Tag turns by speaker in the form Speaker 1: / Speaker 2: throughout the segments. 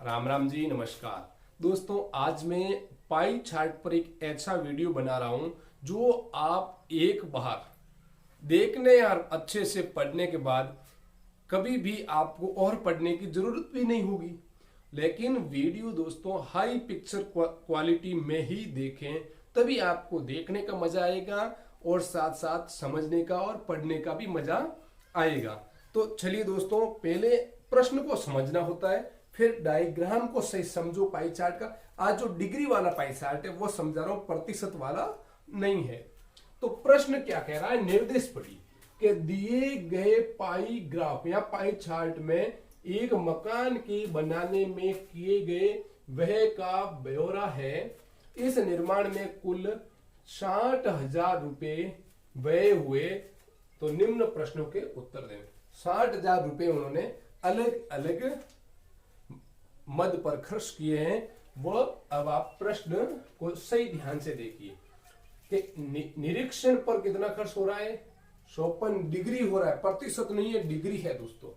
Speaker 1: राम राम जी, नमस्कार दोस्तों। आज मैं पाई चार्ट पर एक ऐसा वीडियो बना रहा हूं जो आप एक बार देखने और अच्छे से पढ़ने के बाद कभी भी आपको और पढ़ने की जरूरत भी नहीं होगी। लेकिन वीडियो दोस्तों हाई पिक्चर क्वालिटी में ही देखें, तभी आपको देखने का मजा आएगा और साथ साथ समझने का और पढ़ने का भी मजा आएगा। तो चलिए दोस्तों, पहले प्रश्न को समझना होता है, फिर डायग्राम को सही समझो पाई चार्ट का। आज जो डिग्री वाला पाई चार्ट है वो समझा रहा हूं, प्रतिशत वाला नहीं है। तो प्रश्न क्या कह रहा है, निर्देश पढ़िए कि दिए गए पाई ग्राफ या पाई चार्ट में एक मकान के बनाने में किए गए व्यय का ब्यौरा है। इस निर्माण में कुल 60,000 रुपए व्यय हुए, तो निम्न प्रश्नों के उत्तर दें। 60,000 रुपए उन्होंने अलग अलग मद पर खर्च किए हैं। वह अब आप प्रश्न को सही ध्यान से देखिए कि निरीक्षण पर कितना खर्च हो रहा है, 54 डिग्री हो रहा है, प्रतिशत नहीं है, डिग्री है दोस्तों।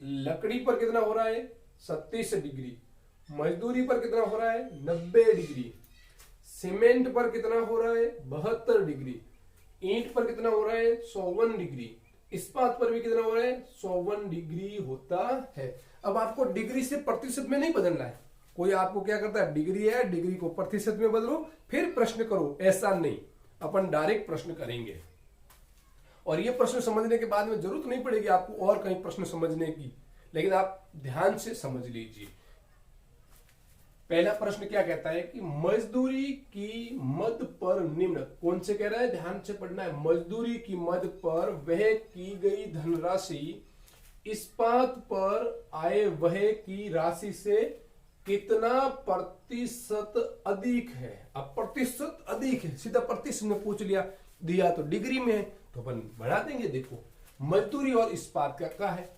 Speaker 1: लकड़ी पर कितना हो रहा है, 37 डिग्री। मजदूरी पर कितना हो रहा है, 90 डिग्री। सीमेंट पर कितना हो रहा है, 72 डिग्री। ईंट पर कितना हो रहा है, 54 डिग्री। इस्पात पर भी कितना हो रहा है, 54 डिग्री होता है। अब आपको डिग्री से प्रतिशत में नहीं बदलना है। कोई आपको क्या करता है, डिग्री है, डिग्री को प्रतिशत में बदलो फिर प्रश्न करो, ऐसा नहीं। अपन डायरेक्ट प्रश्न करेंगे और ये प्रश्न समझने के बाद में जरूरत नहीं पड़ेगी आपको और कहीं प्रश्न समझने की, लेकिन आप ध्यान से समझ लीजिए। पहला प्रश्न क्या कहता है कि मजदूरी की मद पर निम्न, कौन से कह रहा है, ध्यान से पढ़ना है। मजदूरी की मद पर व्यय की गई धनराशि इस्पात पर आए व्यय की राशि से कितना प्रतिशत अधिक है। अब प्रतिशत अधिक है, सीधा प्रतिशत में पूछ लिया, दिया तो डिग्री में है तो अपन बढ़ा देंगे। देखो मजदूरी और इस्पात का है,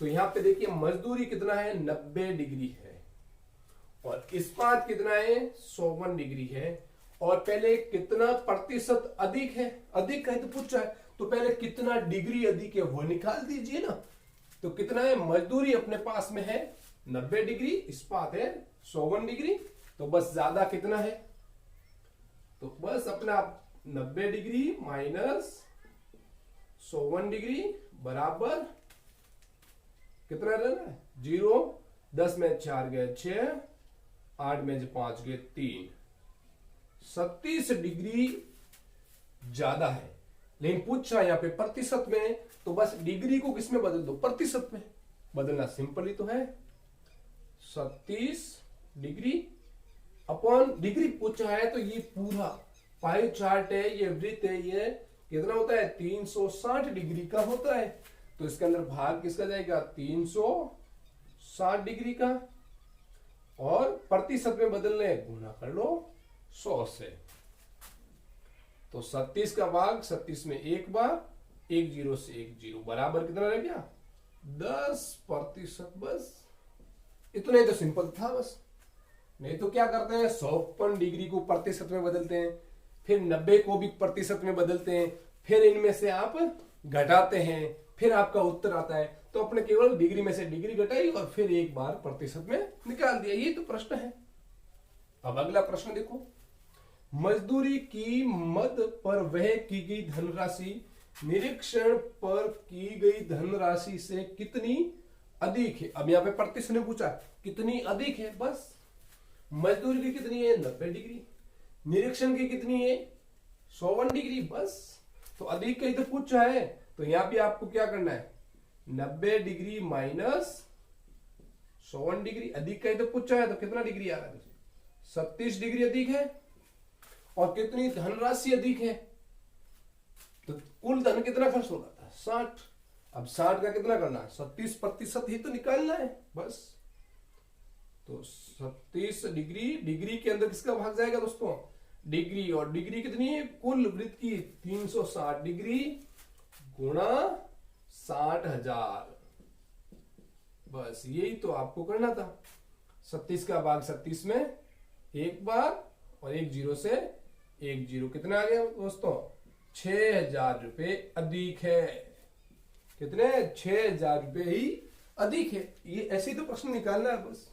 Speaker 1: तो यहां पे देखिए मजदूरी कितना है, 90 डिग्री है और इस्पात कितना है, 54 डिग्री है। और पहले कितना प्रतिशत अधिक है, अधिक है तो पूछा है, तो पहले कितना डिग्री अधिक है वो निकाल दीजिए ना। तो कितना है, मजदूरी अपने पास में है 90 डिग्री, इस्पात है 54 डिग्री, तो बस ज्यादा कितना है, तो बस अपना 90 डिग्री माइनस 54 डिग्री बराबर कितना रहना है, 0। 10 में 4 गए 6, 8 में 5 गए 3, 37 डिग्री ज्यादा है। लेकिन पूछा यहाँ पे प्रतिशत में, तो बस डिग्री को किसमें बदल दो, प्रतिशत में बदलना सिंपल ही तो है। 37 डिग्री अपॉन डिग्री पूछा है, तो ये पूरा पाई चार्ट है, ये वृत्त है, ये कितना होता है, 360 डिग्री का होता है। तो इसके अंदर भाग किसका जाएगा, 360 डिग्री का, और प्रतिशत में बदलने गुना कर लो 100 से। तो 37 का भाग 37 में एक बार, 1 0 से 1 0 बराबर कितना रह गया, 10%। बस इतना ही तो सिंपल था बस। नहीं तो क्या करते हैं, 54 डिग्री को प्रतिशत में बदलते हैं, फिर 90 को भी प्रतिशत में बदलते हैं, फिर इनमें से आप घटाते हैं, फिर आपका उत्तर आता है। तो अपने केवल डिग्री में से डिग्री घटाई और फिर एक बार प्रतिशत में निकाल दिया। ये तो प्रश्न है। अब अगला प्रश्न देखो, मजदूरी की मद पर व्यय की गई धनराशि निरीक्षण पर की गई धनराशि से कितनी अधिक है। अब यहाँ पे प्रतिशत ने पूछा कितनी अधिक है, बस मजदूरी की कितनी है, 90 डिग्री, निरीक्षण की कितनी है, 54 डिग्री, बस। तो अधिक का ही तो पूछा है, तो यहां भी आपको क्या करना है, 90 डिग्री माइनस 54 डिग्री। अधिक का ही तो पूछा है, तो कितना डिग्री आ रहा है, 37 डिग्री अधिक है। और कितनी धनराशि अधिक है, तो कुल धन कितना खर्च हो रहा था, 60। अब 60 का कितना करना है, 37% ही तो निकालना है बस। तो 37 डिग्री, डिग्री के अंदर किसका भाग जाएगा दोस्तों, डिग्री, और डिग्री कितनी है, कुल वृत्त की 360 डिग्री गुणा 60,000। बस यही तो आपको करना था। 37 का भाग 37 में एक बार और 1 0 से 1 0 कितना आ गया दोस्तों, 6,000 रुपए अधिक है। कितने, 6,000 रुपए ही अधिक है। ये ऐसे ही तो प्रश्न निकालना है बस।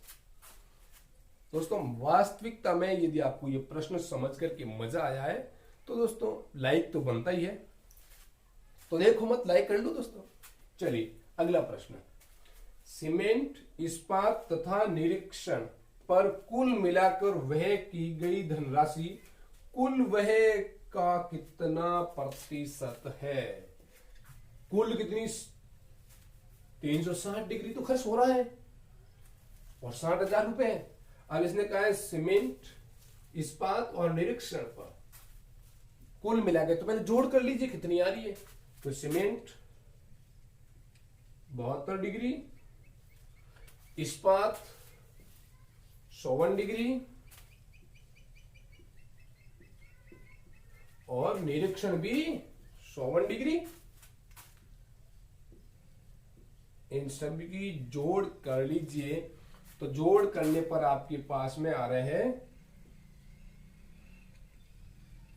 Speaker 1: दोस्तों वास्तविकता में यदि आपको ये प्रश्न समझ करके मजा आया है तो दोस्तों लाइक तो बनता ही है, तो देखो मत, लाइक कर लो दोस्तों। चलिए अगला प्रश्न, सीमेंट, इस्पात तथा निरीक्षण पर कुल मिलाकर वह की गई धनराशि कुल वह का कितना प्रतिशत है? कुल कितनी? 360 डिग्री तो खर्च हो रहा है और 60,000 रुपए है। अब इसने कहा है सीमेंट, इस्पात और निरीक्षण पर कुल मिला के, तो पहले जोड़ कर लीजिए कितनी आ रही है। तो सीमेंट 72 डिग्री, इस्पात 54 डिग्री और निरीक्षण भी 54 डिग्री। इन सभी की जोड़ कर लीजिए, तो जोड़ करने पर आपके पास में आ रहे हैं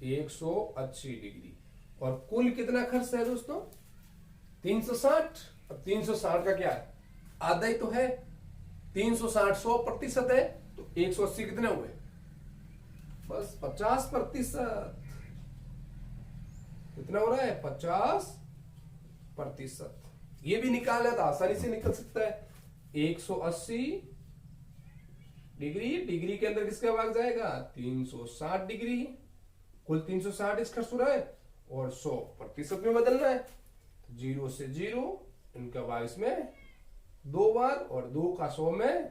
Speaker 1: 180 डिग्री। और कुल कितना खर्च है दोस्तों? 360। अब 360 का क्या है? आधा ही तो है। 360 100% है, तो 180 कितने हुए? बस 50%। कितना हो रहा है? 50%। ये भी निकालना था, आसानी से निकल सकता है। 180 डिग्री, डिग्री के अंदर किसका भाग जाएगा? 360 डिग्री। कुल 360 इस खर्च हो रहा है और 100% में बदलना है। 0 से 0, इनका भाग इसमें 2 बार और 2 का 100 में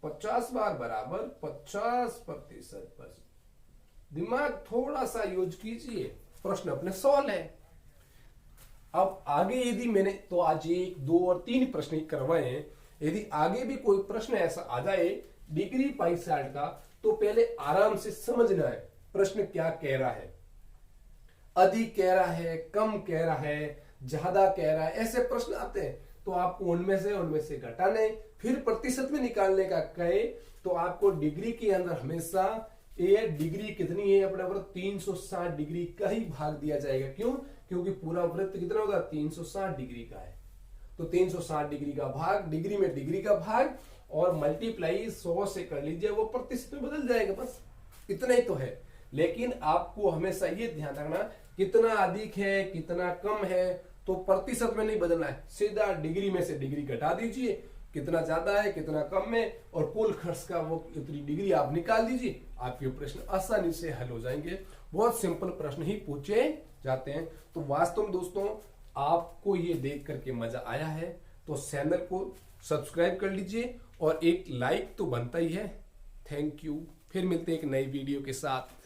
Speaker 1: 50 बार बराबर 50%। बस दिमाग थोड़ा सा यूज कीजिए, प्रश्न अपने सॉल्व है। अब आगे यदि मैंने तो आज 1, 2 और 3 प्रश्न ही करवाए हैं, यदि आगे भी कोई प्रश्न ऐसा आ जाए डिग्री पाई चार्ट का, तो पहले आराम से समझना है प्रश्न क्या कह रहा है। अधिक कह रहा है, कम कह रहा है, ज्यादा कह रहा है, ऐसे प्रश्न आते हैं तो आपको उनमें से घटाने, फिर प्रतिशत में निकालने का कहे तो आपको डिग्री के अंदर हमेशा ये डिग्री कितनी है अपने 360 डिग्री का ही भाग दिया जाएगा। क्यों? क्योंकि पूरा वृत्त कितना होगा? 360 डिग्री का है। तो 360 डिग्री का भाग, डिग्री में डिग्री का भाग और मल्टीप्लाई 100 से कर लीजिए, वो प्रतिशत में बदल जाएगा। बस इतना ही तो है। लेकिन आपको हमेशा ये ध्यान रखना, कितना अधिक है कितना कम है तो प्रतिशत में नहीं बदलना है, सीधा डिग्री में से डिग्री घटा दीजिए, कितना ज्यादा है कितना कम है और कुल खर्च का वो इतनी डिग्री आप निकाल दीजिए, आपके प्रश्न आसानी से हल हो जाएंगे। बहुत सिंपल प्रश्न ही पूछे जाते हैं। तो वास्तव में दोस्तों आपको ये देख करके मजा आया है तो चैनल को सब्सक्राइब कर लीजिए और एक लाइक तो बनता ही है। Thank you. फिर मिलते हैं एक नई वीडियो के साथ।